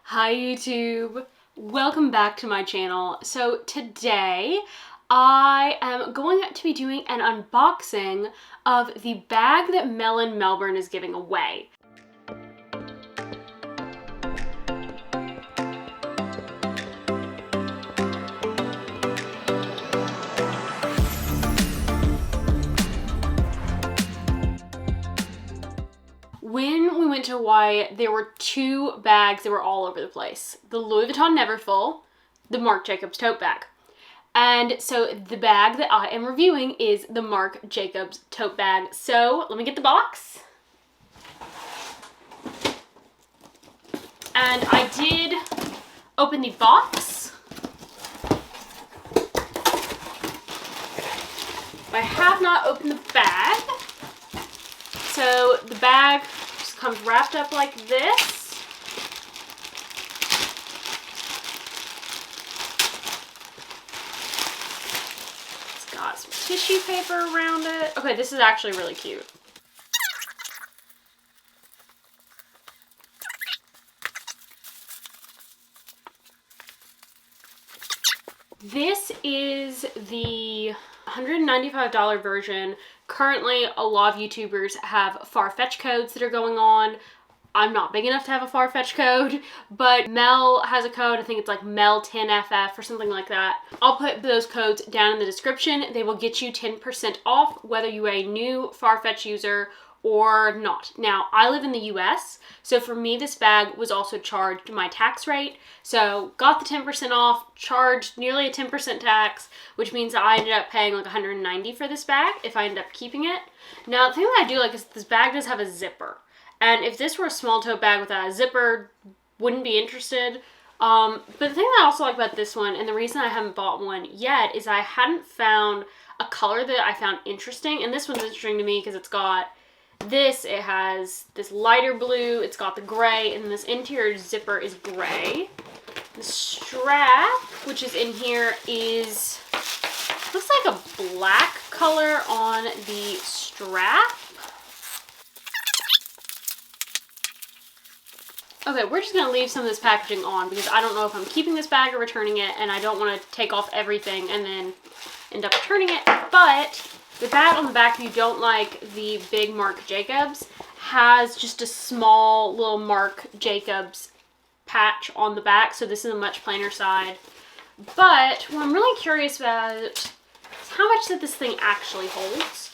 Hi YouTube, welcome back to my channel. So today I am going to be doing an unboxing of the bag that Mel in Melbourne is giving away. When we went to Hawaii, there were two bags that were all over the place. The Louis Vuitton Neverfull, the Marc Jacobs tote bag. And so the bag that I am reviewing is the Marc Jacobs tote bag. So let me get the box. And I did open the box. I have not opened the bag. So the bag just comes wrapped up like this. It's got some tissue paper around it. Okay, this is actually really cute. This is the $195 version. Currently, a lot of YouTubers have far-fetch codes that are going on. I'm not big enough to have a far-fetch code, but Mel has a code. I think it's like Mel10FF or something like that. I'll put those codes down in the description. They will get you 10% off whether you're a new far-fetch user or not. Now, I live in the US, so for me, this bag was also charged my tax rate. So got the 10% off, charged nearly a 10% tax, which means that I ended up paying like $190 for this bag if I end up keeping it. Now, the thing that I do like is this bag does have a zipper. And if this were a small tote bag without a zipper, wouldn't be interested. But the thing that I also like about this one, and the reason I haven't bought one yet, is I hadn't found a color that I found interesting. And this one's interesting to me because it's got this, it has this lighter blue, it's got the gray, and this interior zipper is gray. The strap, which is in here, is, looks like a black color on the strap. Okay, we're just going to leave some of this packaging on because I don't know if I'm keeping this bag or returning it, and I don't want to take off everything and then end up returning it. But the bag on the back, if you don't like the big Marc Jacobs, has just a small little Marc Jacobs patch on the back, so this is a much plainer side. But what I'm really curious about is how much that this thing actually holds.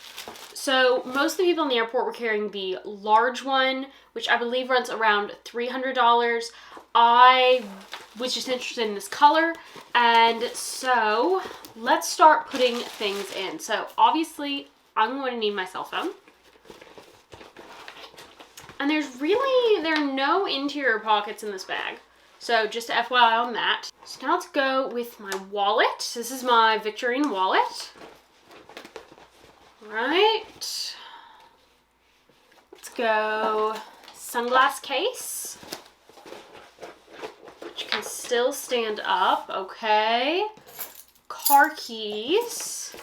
So most of the people in the airport were carrying the large one, which I believe runs around $300. I was just interested in this color, and so let's start putting things in. So obviously I'm going to need my cell phone. And there are no interior pockets in this bag. So just FYI on that. So now let's go with my wallet. This is my Victorine wallet. Right. Let's go sunglass case, which can still stand up. Okay. Car keys.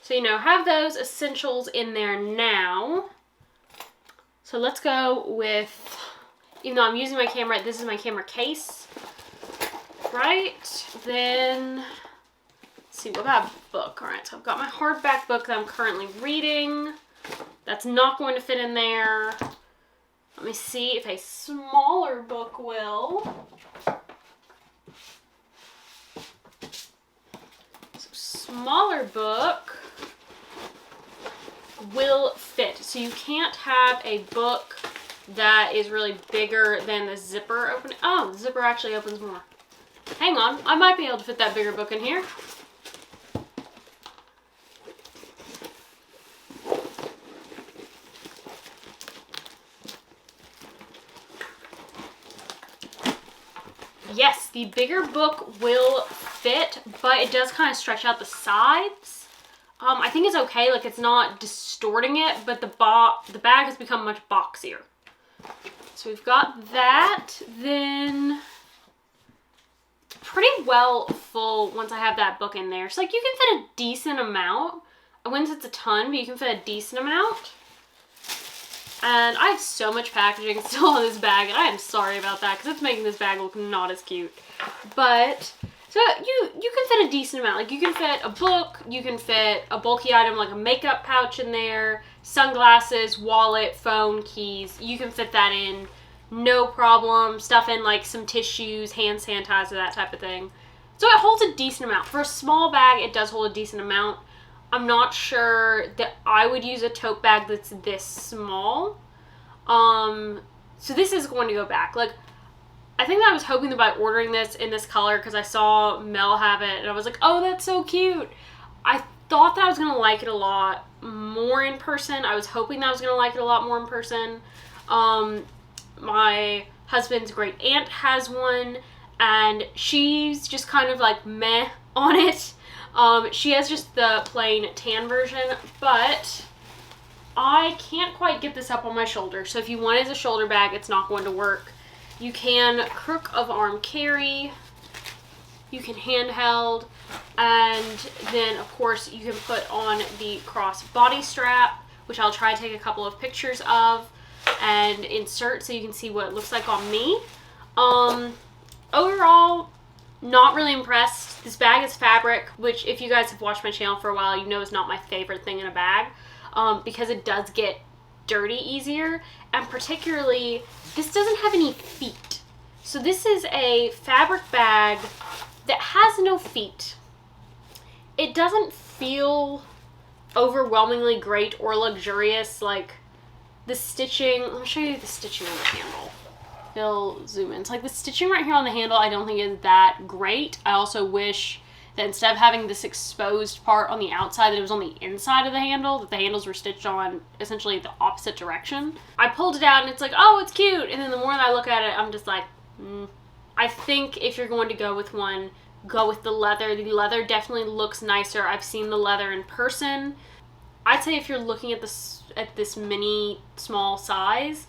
So, you know, have those essentials in there now. So let's go with, even though I'm using my camera, this is my camera case. Right. Then, let's see, what about a book? All right, so I've got my hardback book that I'm currently reading. That's not going to fit in there. Let me see if a smaller book will. So smaller book will fit. So you can't have a book that is really bigger than the zipper open. Oh, the zipper actually opens more. Hang on, I might be able to fit that bigger book in here. Yes, the bigger book will fit, but it does kind of stretch out the sides. I think it's okay, like it's not distorting it, but the bag has become much boxier. So we've got that, then pretty well full once I have that book in there. So like you can fit a decent amount. I wouldn't say it's a ton, but you can fit a decent amount. And I have so much packaging still on this bag, and I am sorry about that because it's making this bag look not as cute. But so you can fit a decent amount. Like you can fit a book, you can fit a bulky item like a makeup pouch in there, sunglasses, wallet, phone, keys. You can fit that in, no problem. Stuff in like some tissues, hand sanitizer, that type of thing. So it holds a decent amount. For a small bag, it does hold a decent amount. I'm not sure that I would use a tote bag that's this small. So this is going to go back. Like, I think that I was hoping that by ordering this in this color, because I saw Mel have it, and I was like, oh, that's so cute. I thought that I was going to like it a lot more in person. I was hoping that I was going to like it a lot more in person. My husband's great aunt has one, and she's just kind of like meh on it. She has just the plain tan version, but I can't quite get this up on my shoulder. So if you want it as a shoulder bag, it's not going to work. You can crook of arm carry, you can handheld, and then of course you can put on the cross body strap, which I'll try to take a couple of pictures of and insert so you can see what it looks like on me. Overall, not really impressed. This bag is fabric, which if you guys have watched my channel for a while, you know is not my favorite thing in a bag, because it does get dirty easier, and particularly this doesn't have any feet. So this is a fabric bag that has no feet. It doesn't feel overwhelmingly great or luxurious. Like the stitching, let me show you the stitching on the handle. It'll zoom in. It's like the stitching right here on the handle I don't think is that great. I also wish that instead of having this exposed part on the outside, that it was on the inside of the handle, that the handles were stitched on essentially the opposite direction. I pulled it out and it's like, oh, it's cute. And then the more that I look at it, I'm just like, I think if you're going to go with one, go with the leather. The leather definitely looks nicer. I've seen the leather in person. I'd say if you're looking at this mini small size,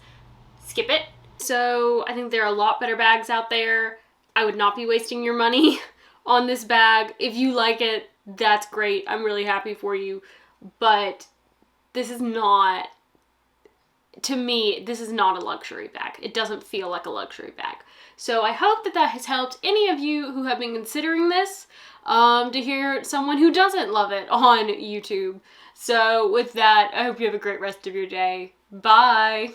skip it. So I think there are a lot better bags out there. I would not be wasting your money on this bag. If you like it, that's great. I'm really happy for you. But this is not, to me, this is not a luxury bag. It doesn't feel like a luxury bag. So I hope that that has helped any of you who have been considering this, to hear someone who doesn't love it on YouTube. So with that, I hope you have a great rest of your day. Bye!